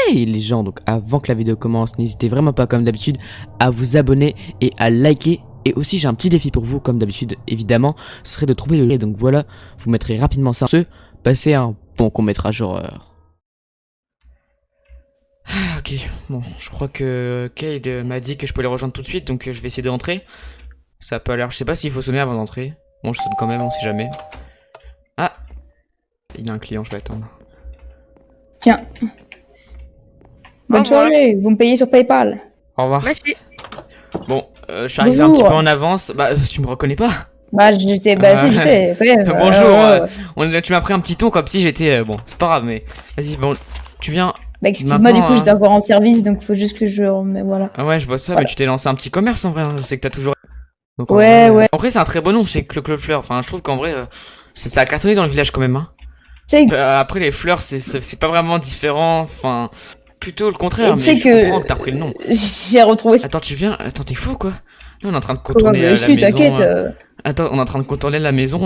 Hey les gens, donc avant que la vidéo commence, n'hésitez vraiment pas comme d'habitude à vous abonner et à liker. Et aussi j'ai un petit défi pour vous comme d'habitude évidemment, ce serait de trouver le lien. Donc voilà, vous mettrez rapidement ça. Passez un bon court-métrage horreur. Ok, bon, je crois que Cade m'a dit que je peux les rejoindre tout de suite, donc je vais essayer d'entrer. Ça a pas l'air, je sais pas s'il faut sonner avant d'entrer. Bon, je sonne quand même, on sait jamais. Ah, il y a un client, je vais attendre. Tiens. Bonne soirée, vous me payez sur PayPal. Au revoir. Merci. Bon, je suis arrivé un petit peu en avance. Bah, tu me reconnais pas? Bah, j'étais. Bah, si, je sais. Ouais, Bonjour, tu m'as pris un petit ton comme si j'étais. Bon, c'est pas grave, mais. Vas-y, bon, tu viens. Bah, excuse-moi, du coup, j'étais encore en service, donc faut juste que je remets. Voilà. Ah ouais, je vois ça, voilà. Mais tu t'es lancé un petit commerce en vrai, hein. Je sais que t'as toujours. Donc, ouais, ouais. En vrai, c'est un très bon nom chez Clo Fleur. Enfin, je trouve qu'en vrai, ça a cartonné dans le village quand même, hein. Après, les fleurs, c'est pas vraiment différent. Enfin. Plutôt le contraire, mais je comprends que t'as repris le nom. J'ai retrouvé ça. Attends, tu viens. Attends, t'es fou quoi? Là, on est en train de contourner la maison. T'inquiète. Attends, on est en train de contourner la maison.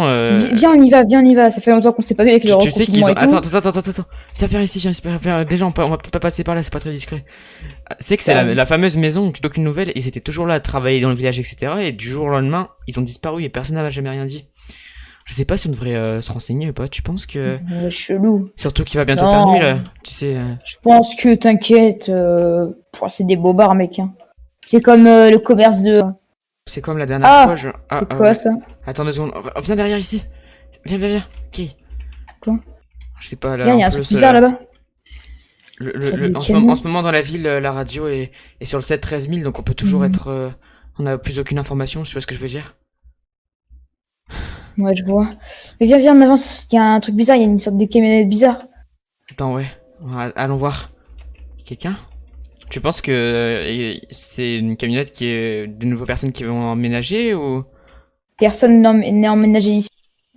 Viens, on y va. Ça fait longtemps qu'on s'est pas vu avec le reconfinement. Tu sais qu'ils ont. Attends. Viens faire ici, déjà, on va peut-être pas passer par là, c'est pas très discret. C'est que c'est la fameuse maison, d'aucune nouvelle. Ils étaient toujours là à travailler dans le village, etc. Et du jour au lendemain, ils ont disparu et personne n'avait jamais rien dit. Je sais pas si on devrait se renseigner ou pas, tu penses que... Ouais, chelou. Surtout qu'il va bientôt faire nuit, là, tu sais... Je pense que, t'inquiète, c'est des bobards, mec, hein. C'est comme le commerce de... C'est comme la dernière fois, je... c'est quoi, ça? Attends 2 secondes, viens derrière, ici. Viens. Ok. Quoi? Je sais pas, là... Viens, y'a un truc bizarre, là-bas. En ce moment, dans la ville, la radio est sur le 7-13 000, donc on peut toujours être... on a plus aucune information, tu vois ce que je veux dire? Ouais, je vois. Mais viens, on avance. Il y a un truc bizarre, il y a une sorte de camionnette bizarre. Attends, ouais. Allons voir. Quelqu'un? Tu penses que c'est une camionnette qui est de nouvelles personnes qui vont emménager ou... Personne n'est emménagé ici.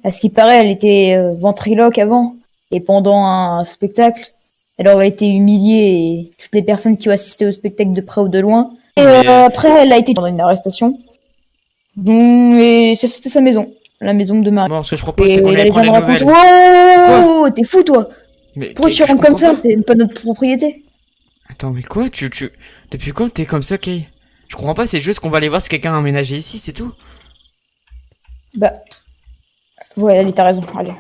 À ce qui paraît, elle était ventriloque avant. Et pendant un spectacle, elle aurait été humiliée et toutes les personnes qui ont assisté au spectacle de près ou de loin. Et après, elle a été dans une arrestation. Et c'était sa maison. La maison de Marie. Bon, ce que je propose, c'est qu'on aille prendre les nouvelles. Wow, t'es fou, toi. Mais pourquoi tu rentres comme ça? C'est pas notre propriété. Attends, mais quoi? Depuis quand t'es comme ça, Kay? Je comprends pas, c'est juste qu'on va aller voir si quelqu'un a emménagé ici, c'est tout. Bah... Ouais, allez, t'as raison, allez.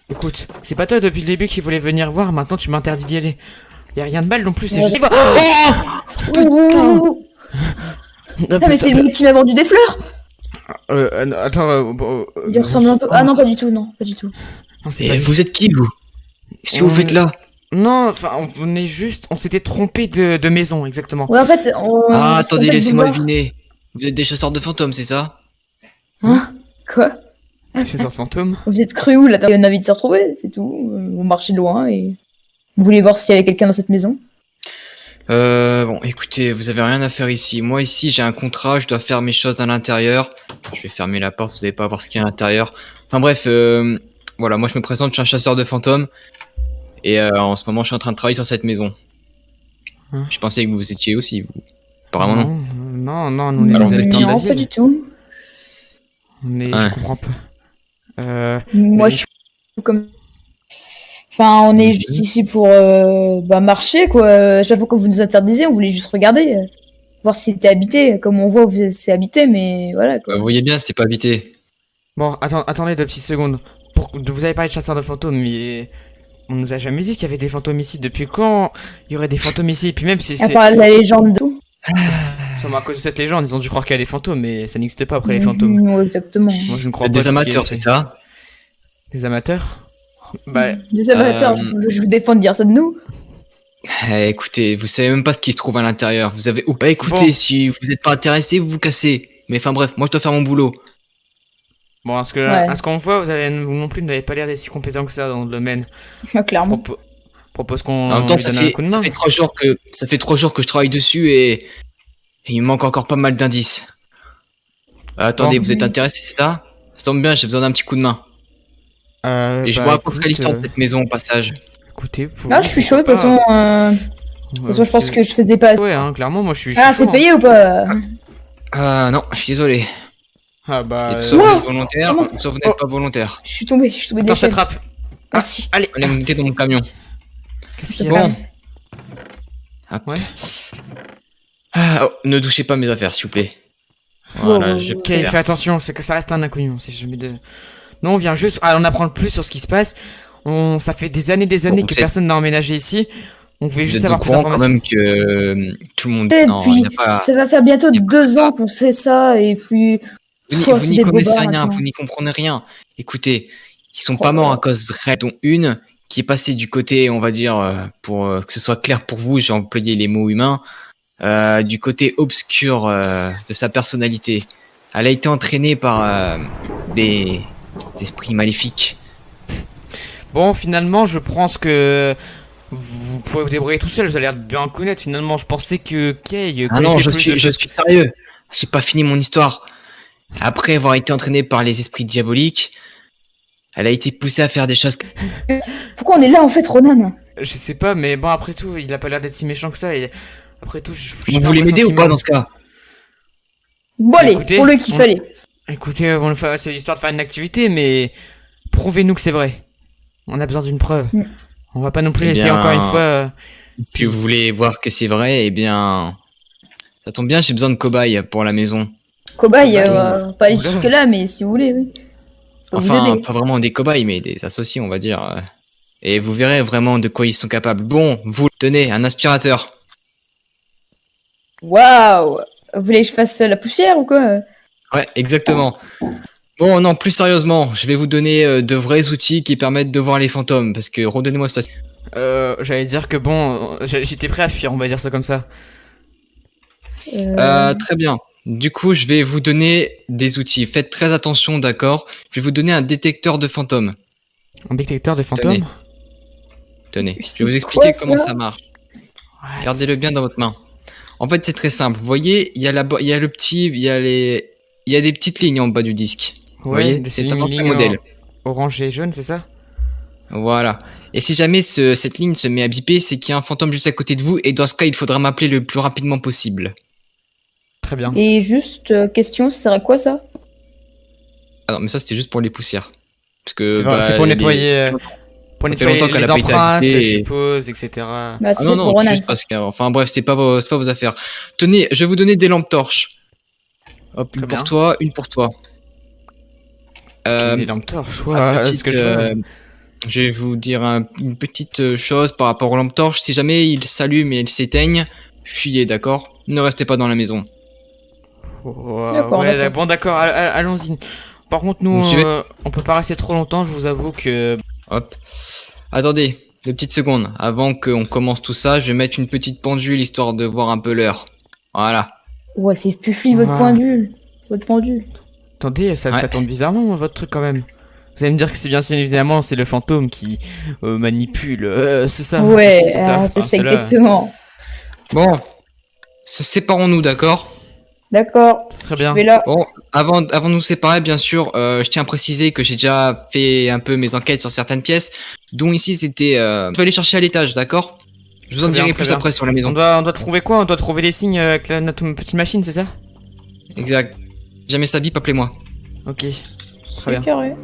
Écoute, c'est pas toi depuis le début qui voulais venir voir, maintenant tu m'interdis d'y aller. Y'a rien de mal non plus, c'est juste... Ah, mais c'est lui qui m'a vendu des fleurs. Attends, il ressemble un peu. Ah non, pas du tout, non, pas du tout. Non, vous êtes qui, vous? Qu'est-ce que vous faites là? Non, enfin, on s'était trompé de maison, exactement. Ouais, en fait, attendez, laissez-moi deviner. Vous êtes des chasseurs de fantômes, c'est ça? Hein? Quoi? Chasseurs de fantômes? Vous êtes cru où, là? On a envie de se retrouver, c'est tout. Vous marchez loin et... Vous voulez voir s'il y avait quelqu'un dans cette maison? Bon, écoutez, vous avez rien à faire ici. Moi, ici, j'ai un contrat, je dois faire mes choses à l'intérieur. Je vais fermer la porte, vous n'allez pas voir ce qu'il y a à l'intérieur. Enfin bref, voilà, moi je me présente, je suis un chasseur de fantômes. Et en ce moment, je suis en train de travailler sur cette maison. Je pensais que vous étiez aussi, vous. Apparemment, non. Non, nous, on est des habitants d'asile. Non, pas du tout. Mais je comprends pas. Moi, je suis comme... Enfin, on est juste ici pour marcher, quoi. Je sais pas pourquoi vous nous interdisez, on voulait juste regarder. Voir si c'était habité. Comme on voit, c'est habité, mais voilà, quoi. Vous voyez bien, c'est pas habité. Bon, attendez 2 petites secondes. Vous avez parlé de chasseurs de fantômes, mais... On nous a jamais dit qu'il y avait des fantômes ici. Depuis quand il y aurait des fantômes ici? Et puis même si c'est... À part la légende de tout. Sûrement à cause de cette légende, ils ont dû croire qu'il y a des fantômes, mais ça n'existe pas après les fantômes. Ouais, exactement. Moi, je ne crois pas. Des amateurs, c'est ça? Des amateurs? Bah... Des amateurs, je vous défends de dire ça de nous. Écoutez, vous savez même pas ce qui se trouve à l'intérieur. Vous avez... Bah écoutez, si vous n'êtes pas intéressé, vous vous cassez. Mais enfin bref, moi je dois faire mon boulot. Bon, à ce qu'on voit, vous non plus n'avez pas l'air d'être si compétent que ça dans le domaine. Clairement. Propose qu'on en même temps, donne un coup de main. Ça fait 3 jours que je travaille dessus et il me manque encore pas mal d'indices. Attendez, vous êtes intéressé, c'est ça? Ça tombe bien, j'ai besoin d'un petit coup de main. Et je vois à peu près l'histoire de cette maison au passage. Écoutez, je suis chaud, de toute façon. De toute façon, je pense que je faisais pas. Ouais, clairement, moi je suis chaud. Ah, c'est payé ou pas? Non, je suis désolé. Ah bah... Soit vous êtes volontaire, soit vous n'êtes pas volontaire. Je suis tombé Attends, je t'attrape. Merci. Allez, allez, montez dans mon camion. Qu'est-ce qu'il y a? Bon. Ah. Ouais. Ah, oh, ne touchez pas mes affaires, s'il vous plaît. Voilà, je... Ok, fais attention, c'est que ça reste un inconnu, c'est jamais de... Non, on vient juste à en apprendre plus sur ce qui se passe. Ça fait des années Bon, que personne n'a emménagé ici. On voulait Vous juste êtes au avoir plus courant quand d'informations. même que tout le monde... Et Non, puis, y a pas... ça va faire bientôt 2 ans qu'on sait ça, et puis... Vous n'y des connaissez bobards, rien, maintenant. vous n'y comprenez rien. Écoutez, ils sont pas morts à cause de Red, dont une qui est passée du côté, on va dire, pour que ce soit clair pour vous, j'ai employé les mots humains, du côté obscur de sa personnalité. Elle a été entraînée par des esprits maléfiques. Bon, finalement, je pense que vous pourrez vous débrouiller tout seul. Vous avez l'air de bien le connaître. Finalement, je pensais que Kay Ah non, connaissait je plus de suis choses. sérieux. J'ai pas fini mon histoire. Après avoir été entraînée par les esprits diaboliques, elle a été poussée à faire des choses. Pourquoi on est là, en fait, Ronan? Je sais pas, mais bon, après tout, il a pas l'air d'être si méchant que ça. Et après tout, j'ai Vous pas voulez l'impression m'aider ou qu'il pas ment. dans ce cas? Bon, allez, Écoutez, pour le qu'il fallait. Écoutez, c'est l'histoire de faire une activité, mais prouvez-nous que c'est vrai. On a besoin d'une preuve. Mm. On va pas non plus Eh laisser bien, encore une fois. Si vous voulez voir que c'est vrai, eh bien, ça tombe bien, j'ai besoin de cobayes pour la maison. Cobaye, pas aller Oula. jusque-là, mais si vous voulez, oui. Je peux vous Enfin, aider. pas vraiment des cobayes, mais des associés, on va dire. Et vous verrez vraiment de quoi ils sont capables. Bon, vous tenez un aspirateur. Waouh! Vous voulez que je fasse la poussière ou quoi? Ouais, exactement. Bon, non, plus sérieusement, je vais vous donner de vrais outils qui permettent de voir les fantômes, parce que redonnez-moi ça. J'allais dire que bon, j'étais prêt à fuir, on va dire ça comme ça. Très bien. Du coup, je vais vous donner des outils. Faites très attention, d'accord? Je vais vous donner un détecteur de fantômes. Un détecteur de fantômes. Tenez, je C'est vais vous quoi, expliquer comment ça ça marche. What? Gardez-le bien dans votre main. En fait, c'est très simple. Vous voyez, il y a le petit, il y a des petites lignes en bas du disque. Vous Ouais, voyez, c'est c'est une un ancien ligne modèle. orange et jaune, c'est ça? Voilà. Et si jamais cette ligne se met à biper, c'est qu'il y a un fantôme juste à côté de vous, et dans ce cas, il faudra m'appeler le plus rapidement possible. Très bien. Et juste, question, ça serait quoi ça? Ah non, mais ça, c'était juste pour les poussières. Parce que, C'est bah, pour les- nettoyer, ça fait longtemps qu'elle les a pas été empreintes, habitée je et- suppose, etc. Bah, Ah c'est non, pour non, Ronan. juste parce que, enfin bref, c'est pas vos affaires. Tenez, je vais vous donner des lampes torches. Hop, Très une bien. pour toi, une pour toi. Des lampes torches, ouais, Petite, ce que je vois. je vais vous dire une petite chose par rapport aux lampes torches. Si jamais ils s'allument et ils s'éteignent, fuyez, d'accord? Ne restez pas dans la maison. D'accord, Ouais, d'accord. bon, d'accord, allons-y. Par contre, nous, Vous me suivez on peut pas rester trop longtemps, je vous avoue que... Hop. Attendez, 2 petites secondes. Avant qu'on commence tout ça, je vais mettre une petite pendule histoire de voir un peu l'heure. Voilà. Oh, elle fait puffi votre Ah. pendule. Votre pendule. Attendez, ça Ouais. tombe bizarrement, votre truc, quand même. Vous allez me dire que c'est bien évidemment, c'est le fantôme qui manipule, c'est ça. Ouais, c'est ça. c'est Enfin, ça cela- exactement. Bon. Séparons-nous, d'accord? D'accord. Très bien. Je vais là. Bon, avant de nous séparer, bien sûr, je tiens à préciser que j'ai déjà fait un peu mes enquêtes sur certaines pièces, dont ici c'était... je vais aller chercher à l'étage, d'accord? Je vous en Très bien, dirai très plus bien. après sur la maison. On doit trouver quoi? On doit trouver les signes avec notre petite machine, c'est ça? Exact. Jamais ça bip, appelez-moi. Ok. C'est bien. carré.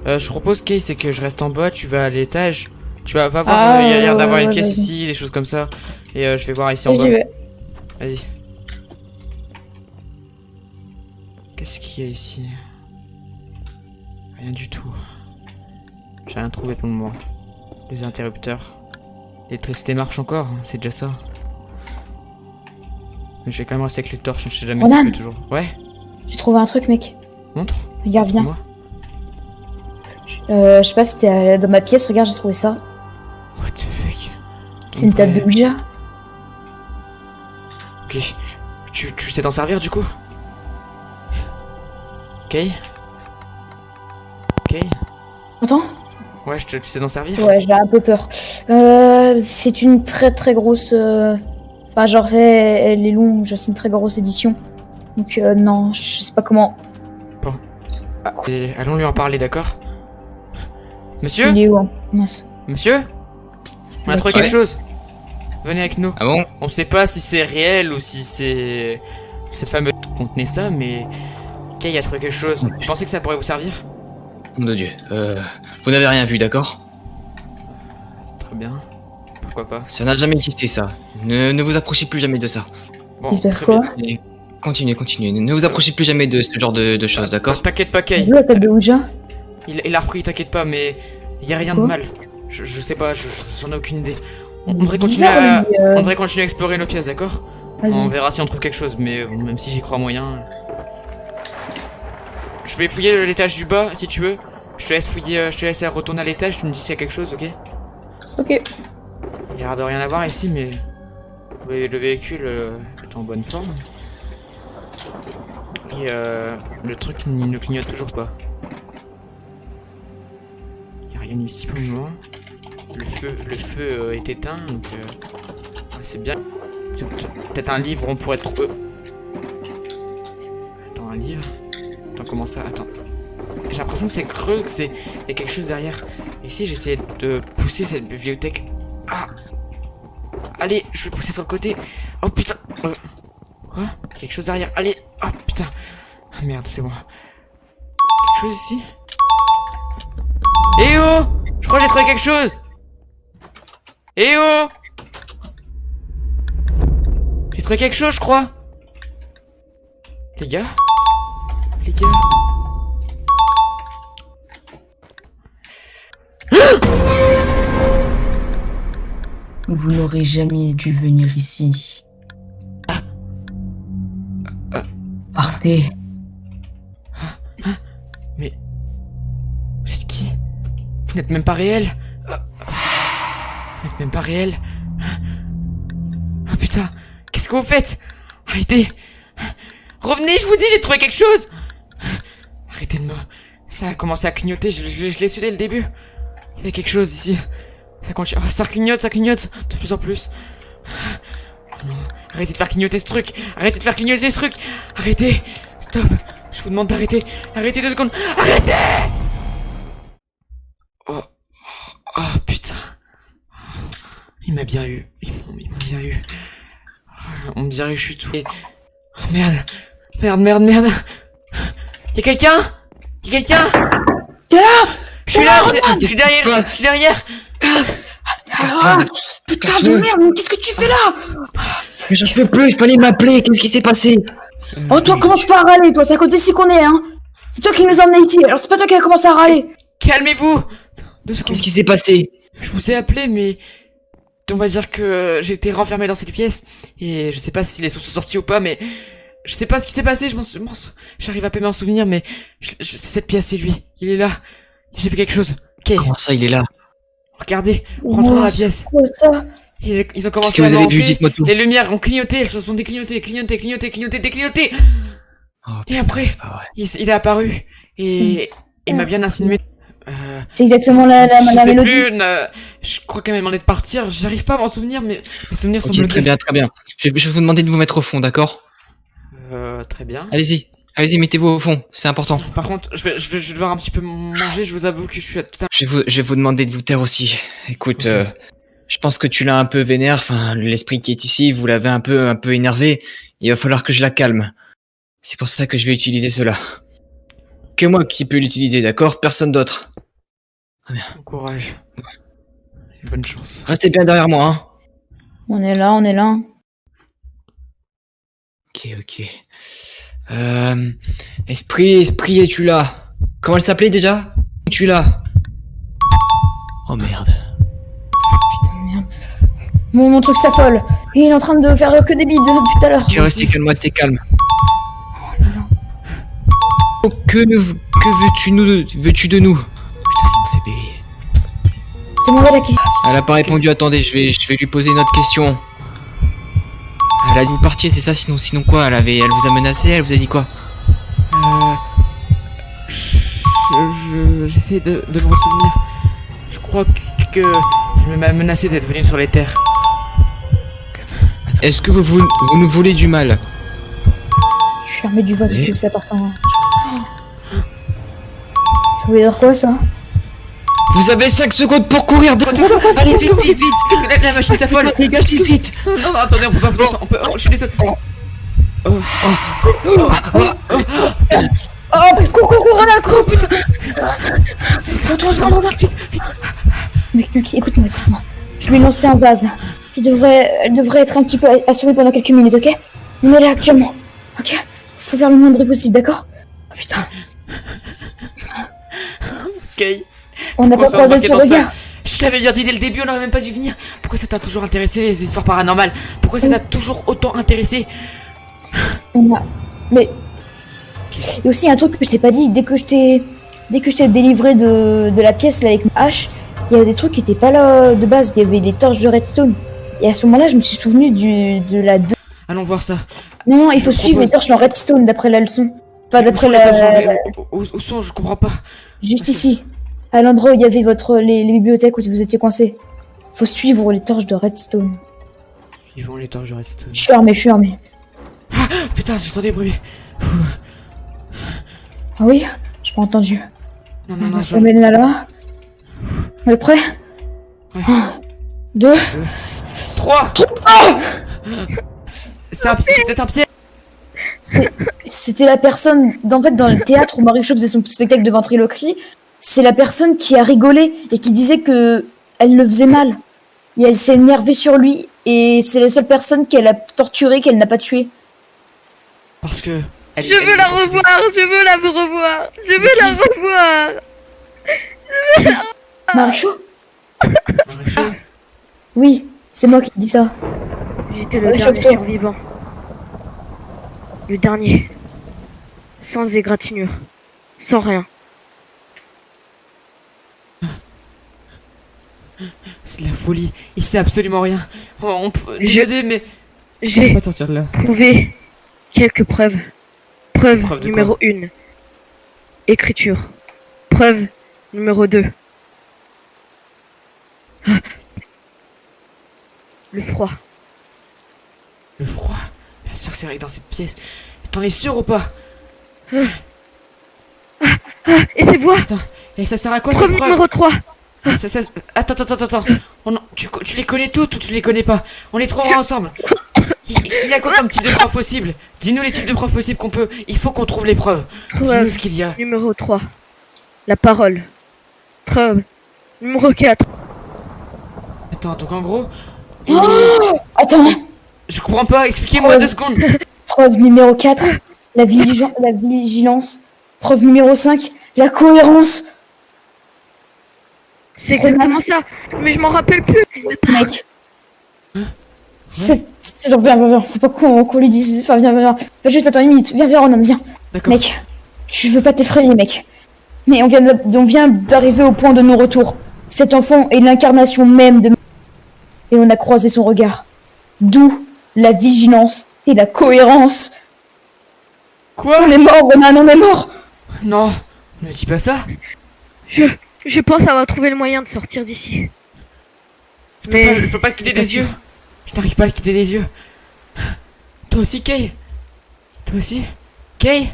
Je propose, Kay, c'est que je reste en bas, tu vas à l'étage. Tu vas voir, Ah, il y a l'air d'avoir une ouais, pièce vas-y. ici, des choses comme ça. Et je vais voir ici en J'y bas. vais. Vas-y. Qu'est-ce qu'il y a ici? Rien du tout. J'ai rien trouvé pour le moment. Les interrupteurs. L'électricité marche encore, hein, c'est déjà ça. Mais je vais quand même rester avec les torches, je sais jamais si Ronan. ça peut toujours. Ouais, J'ai trouvé un truc, mec. montre. Regarde, viens. Moi. Je sais pas si c'était dans ma pièce. Regarde, j'ai trouvé ça. What the fuck? C'est une table de Ouija. Ok. Tu sais t'en servir du coup? Ok. Ok. Attends. Ouais, tu sais t'en servir? Ouais, j'ai un peu peur. C'est une très très grosse. Enfin, genre, elle est longue. Genre, c'est une très grosse édition. Donc, non, je sais pas comment. Ah, et allons lui en parler, d'accord? Monsieur? Il est où, hein? Mince. Monsieur? On a trouvé Ouais. quelque chose. Venez avec nous. Ah bon? On sait pas si c'est réel ou si c'est... Cette fameuse contenait ça, mais... Kay a trouvé quelque chose. Vous pensez que ça pourrait vous servir? Nom de Dieu. Vous n'avez rien vu, d'accord? Très bien. pourquoi pas. Ça n'a jamais existé, ça. Ne vous approchez plus jamais de ça. Bon, Il se passe très quoi? bien. Et continuez. Ne vous approchez plus jamais de ce genre de choses, d'accord? T'inquiète pas, T'as Kay. vu la table de Ouija? Il a repris, t'inquiète pas, mais y a rien de Quoi? mal. Je sais pas, j'en ai aucune idée. On devrait continuer Bizarre, lui, on devrait continuer à explorer nos pièces, d'accord? On Vas-y. verra si on trouve quelque chose, mais même si j'y crois moyen. Je vais fouiller l'étage du bas, si tu veux. Je te laisse fouiller, je te laisse retourner à l'étage, tu me dis s'il y a quelque chose, ok? Ok. Il y a l'air de rien à voir ici, mais le véhicule est en bonne forme. Et le truc ne clignote toujours pas. Il n'y a rien ici pour le moment. Le feu est éteint, donc ouais, c'est bien. Peut-être un livre, on pourrait trouver. Attends, un livre. Attends, comment ça? Attends. J'ai l'impression que c'est creux, que il y a quelque chose derrière. Et si j'essayais de pousser cette bibliothèque. Ah! Allez, je vais pousser sur le côté. Oh putain! Quoi? Quelque chose derrière. Allez! Oh putain! Ah merde, c'est bon. Quelque chose ici? Eh oh! Je crois que j'ai trouvé quelque chose! Eh oh! J'ai trouvé quelque chose, je crois! Les gars? Les gars? Vous n'aurez jamais dû venir ici. Partez. Mais... Vous êtes qui? Vous n'êtes même pas réel? Vous n'êtes même pas réel? Oh putain! Qu'est-ce que vous faites? Arrêtez! Revenez, je vous dis, j'ai trouvé quelque chose! Arrêtez de me... Ça a commencé à clignoter, je l'ai su dès le début. Il y avait quelque chose ici. Ça continue... Oh, ça clignote de plus en plus. Non, arrêtez de faire clignoter ce truc! Arrêtez de faire clignoter ce truc! Arrêtez! Stop! Je vous demande d'arrêter! Arrêtez 2 secondes! Arrêtez! Oh, putain! Il m'a bien eu. Ils m'ont bien eu. On dirait que je suis tout. Oh, merde! Y'a quelqu'un? T'es là? Je suis là! Je suis derrière! Putain de merde, mais qu'est-ce que tu fais là? Mais j'en peux plus, il fallait m'appeler, qu'est-ce qui s'est passé? Oh, toi, commence pas à râler, toi, c'est à cause d'ici qu'on est, hein. C'est toi qui nous as emmenés ici, alors c'est pas toi qui as commencé à râler. Calmez-vous! 2 secondes. Qu'est-ce qui s'est passé? Je vous ai appelé, mais... On va dire que j'ai été renfermé dans cette pièce, et je sais pas si les sons sont sortis ou pas, mais... Je sais pas ce qui s'est passé, j'arrive à peine m'en souvenir, mais... Cette pièce, c'est lui. Il est là. J'ai fait quelque chose. Ok. Comment ça, il est là? Regardez, rentrons dans la c'est pièce. quoi ça? Ils ont Qu'est-ce commencé que à vous avez vu? monter. Dites-moi tout. Les lumières ont clignoté, elles se sont déclignotées, déclignotées. Oh, Et après, c'est pas vrai. il est apparu, et il m'a bien insinué. C'est exactement la Je sais mélodie. plus, je crois qu'elle m'a demandé de partir, j'arrive pas à m'en souvenir, mais mes souvenirs sont Ok, bloqués. très bien. Je vais vous demander de vous mettre au fond, d'accord? Très bien. Allez-y, mettez-vous au fond, c'est important. Par contre, je vais devoir un petit peu manger, je vous avoue que je suis à tout un... Je vais vous demander de vous taire aussi. Écoute, Ok. je pense que tu l'as un peu vénère, enfin, l'esprit qui est ici, vous l'avez un peu énervé. Il va falloir que je la calme. C'est pour ça que je vais utiliser cela. Que moi qui peux l'utiliser, d'accord? Personne d'autre. Bon courage. Bonne chance. Restez bien derrière moi, hein. On est là. Ok. Esprit, es-tu là? Comment elle s'appelait déjà? Es-tu là? Oh merde. Putain de merde. Mon truc s'affole. Et il est en train de faire que des bides depuis tout à l'heure. Ok, restez calme. Oh, que veux-tu de nous? Putain, il me fait bégayer. Demande-moi la question. Elle a pas répondu, attendez, je vais lui poser une autre question. Elle a dit vous partiez, c'est ça, sinon quoi? Elle vous a menacé, elle vous a dit quoi? J'essaie de me souvenir. Je crois que elle m'a menacé d'être venu sur les terres. Est-ce que vous nous voulez du mal? Je suis armé du vase Oui. tout ça par contre. Ça veut dire quoi ça? Vous avez 5 secondes pour courir de... Allez, Qu'est-ce que vous vite. Qu'est-ce que la machine s'affole? Dégagez vite. Non, attendez, on peut pas faire ça. Je suis désolé. Oh, cours, là, cours, putain! Retourne, vite. Mec, écoute-moi. Je lui ai lancé un vase. Elle devrait être un petit peu assurée pendant quelques minutes, ok? On est là actuellement. Ok? Faut faire le moins de bruit possible, d'accord? Oh, putain. Ok. On n'a pas Pourquoi ça croisé embarqué son dans ça regard. Je t'avais bien dit dès le début, on n'aurait même pas dû venir. Pourquoi ça t'a toujours intéressé les histoires paranormales? Pourquoi ça t'a toujours autant intéressé? On a... Mais... Il y a aussi un truc que je t'ai pas dit. Dès que je t'ai délivré de la pièce là avec ma hache, il y a des trucs qui étaient pas là de base. Il y avait des torches de redstone. Et à ce moment-là, je me suis souvenu de la... Allons voir ça. Non, il Je faut suivre les propose- torches en redstone d'après la leçon. Enfin, Où d'après sont les la... tâches où sont, je comprends pas. Juste ici. À l'endroit où il y avait les bibliothèques où vous étiez coincés. Faut suivre les torches de redstone. Suivons les torches de redstone. Je suis armé. Putain, j'entendais le bruit. Ah oui? J'ai pas entendu. Non, Ça mène là. Vous êtes prêts? Ouais. 1, 2... 3. C'est peut-être un piège. C'était la personne, en fait, dans le théâtre où Marie-Cho faisait son spectacle de ventriloquerie, c'est la personne qui a rigolé et qui disait que elle le faisait mal. Et elle s'est énervée sur lui, et c'est la seule personne qu'elle a torturée, qu'elle n'a pas tuée. Parce que... elle- Je elle veux est la considérée- revoir, je veux la revoir, je veux la revoir. Marie-Cho? Marie-Cho. Oui, c'est moi qui dis ça. J'étais le Ouais, dernier sauve-toi. survivant. Le dernier. Sans égratignure. Sans rien. C'est de la folie. Il sait absolument rien. On peut Je- l'aider, mais... On J'ai peut pas sortir de là. trouvé quelques preuves. Preuve Preuve de numéro 1. Écriture. Preuve numéro 2. Le froid. Le froid. Bien sûr que c'est vrai que dans cette pièce. T'en es sûr ou pas? Et ces voix. Et ça sert à quoi ces Preuve preuves? numéro 3. Attends. Tu les connais toutes ou tu les connais pas? On les trouvera ensemble. Il y a quoi comme type de preuve possible? Dis-nous les types de preuves possibles qu'on peut. Il faut qu'on trouve les preuves. Dis-nous Preuve ce qu'il y a. numéro 3. La parole. Preuve numéro 4. Attends, donc en gros. Attends, Je comprends pas, expliquez-moi 2 secondes. preuve numéro 4, la vigilance. Preuve numéro 5, la cohérence. C'est exactement ça. Mais je m'en rappelle plus. Mec. C'est genre, viens. Faut pas qu'on lui dise. Enfin, viens. Fais juste attends une minute. Viens, Ronan, viens. D'accord. Mec, je veux pas t'effrayer, mec. Mais on vient d'arriver au point de non-retour. Cet enfant est l'incarnation même de... Et on a croisé son regard. D'où la vigilance et la cohérence. Quoi? On est mort, Ronan, on est mort. Non, ne dis pas ça. Je pense avoir trouvé le moyen de sortir d'ici. Je peux pas le quitter c'est pas des yeux. Je n'arrive pas à le quitter des yeux. Toi aussi, Kay? Toi aussi? Kay?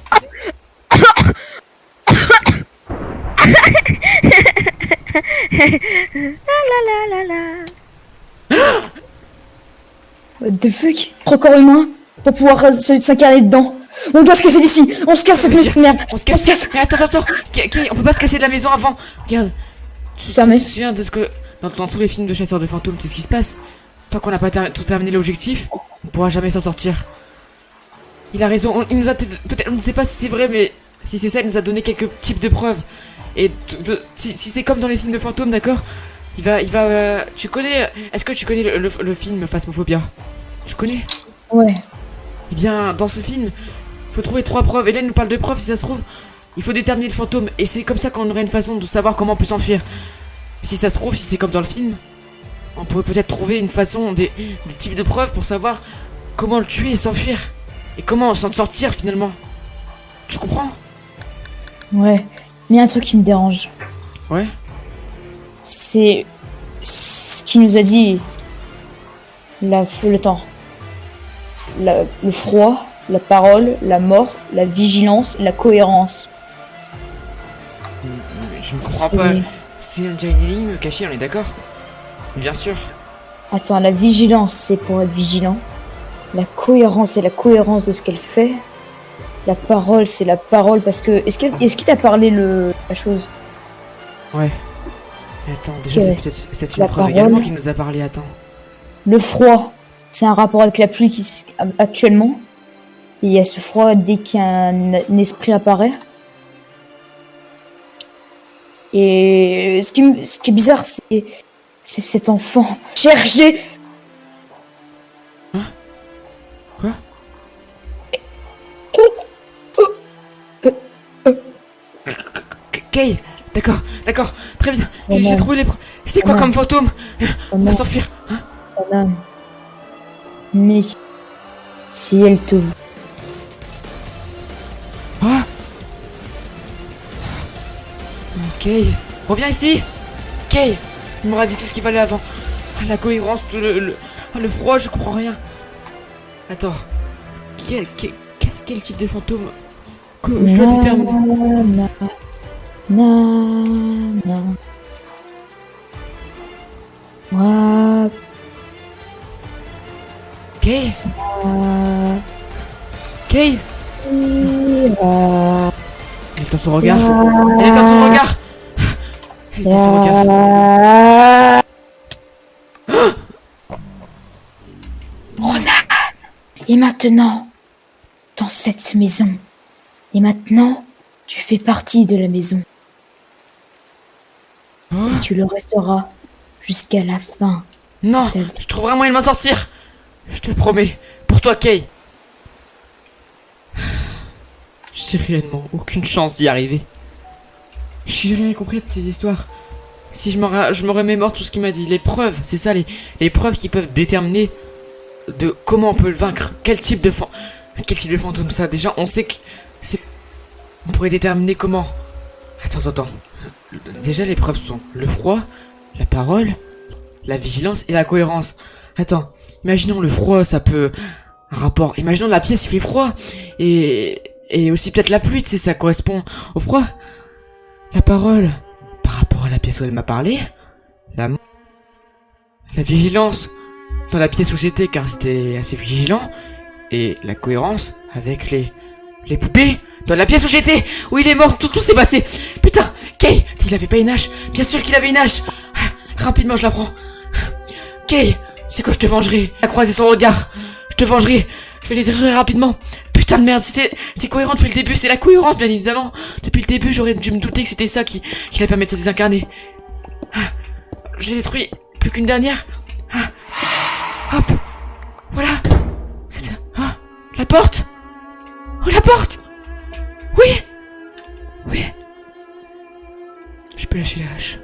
What the fuck? Trop corps humain pour pouvoir s'incarner dedans. On doit se casser d'ici. On se casse cette maison de merde. On se casse. Mais attends. Kay, on peut pas se casser de la maison avant. Regarde. Tu te Fermé. souviens de ce que... Dans tous les films de chasseurs de fantômes, c'est ce qui se passe. Tant qu'on n'a pas tout terminé l'objectif, on pourra jamais s'en sortir. Il a raison, il nous a peut-être, on ne sait pas si c'est vrai, mais si c'est ça, il nous a donné quelques types de preuves. Et si c'est comme dans les films de fantômes, d'accord, tu connais, est-ce que tu connais le film Phasmophobia? Tu connais? Ouais. Eh bien, dans ce film, il faut trouver 3 preuves. Et là, il nous parle de preuves, si ça se trouve, il faut déterminer le fantôme. Et c'est comme ça qu'on aurait une façon de savoir comment on peut s'enfuir. Et si ça se trouve, si c'est comme dans le film, on pourrait peut-être trouver une façon, des types de preuves pour savoir comment le tuer et s'enfuir. Et comment s'en sortir finalement. Tu comprends? Ouais. Mais y a un truc qui me dérange. Ouais. C'est ce qu'il nous a dit. Le temps. Le froid, la parole, la mort, la vigilance, la cohérence. Je ne comprends pas. C'est une ligne cachée, on est d'accord? Bien sûr. Attends, la vigilance, c'est pour être vigilant. La cohérence, c'est la cohérence de ce qu'elle fait. La parole, c'est la parole parce que... Est-ce qu'il t'a parlé la chose? Ouais. Mais attends, déjà, Que c'est peut-être la une preuve parole. également qui nous a parlé, attends. Le froid, c'est un rapport avec la pluie actuellement. Et il y a ce froid dès qu'un esprit apparaît. Et ce qui est bizarre, c'est cet enfant cherché. Quoi? Kay, d'accord, très bien. Oh J'ai non. trouvé les preuves. C'est quoi Oh comme fantôme? Oh On va non, s'enfuir. Hein? madame. Mais si elle te voit, Ah! Kay, reviens ici! Kay! Il m'aura dit tout ce qu'il fallait avant. Ah, la cohérence, le froid, je comprends rien. Attends. Quel type de fantôme que je dois déterminer? Moi, Kay! Kay! Elle est dans son regard. Elle est dans son regard. Elle est dans son regard. Ronan. Et maintenant, dans cette maison. Et maintenant, tu fais partie de la maison. Oh, Et tu le resteras jusqu'à la fin. non, je trouverai un moyen de m'en sortir. Je te le promets. Pour toi, Kay. J'ai réellement aucune chance d'y arriver. J'ai rien compris de ces histoires. Si je me remémore tout ce qu'il m'a dit, les preuves, c'est ça, les preuves qui peuvent déterminer de comment on peut le vaincre. Quel type de fantôme ça? Déjà, on sait que c'est... On pourrait déterminer comment. Attends. Déjà, les preuves sont le froid, la parole, la vigilance et la cohérence. Attends, imaginons le froid, ça peut... Un rapport... Imaginons la pièce, il fait froid. Et aussi peut-être la pluie, tu sais, ça correspond au froid. La parole, par rapport à la pièce où elle m'a parlé. La vigilance, dans la pièce où c'était, car c'était assez vigilant. Et la cohérence avec les poupées, dans la pièce où j'étais, où il est mort, tout s'est passé. Putain, Kay, il avait pas une hache. Bien sûr qu'il avait une hache. Rapidement, je la prends. Kay, c'est quoi, je te vengerai. À croiser son regard. Je te vengerai. Je vais les détruire rapidement. Putain de merde, c'est cohérent depuis le début, c'est la cohérence bien évidemment. Depuis le début, j'aurais dû me douter que c'était ça qui la permettait de désincarner. J'ai détruit plus qu'une dernière. Hop, voilà. La porte. Oh, la porte. Oui. Je peux lâcher la hache.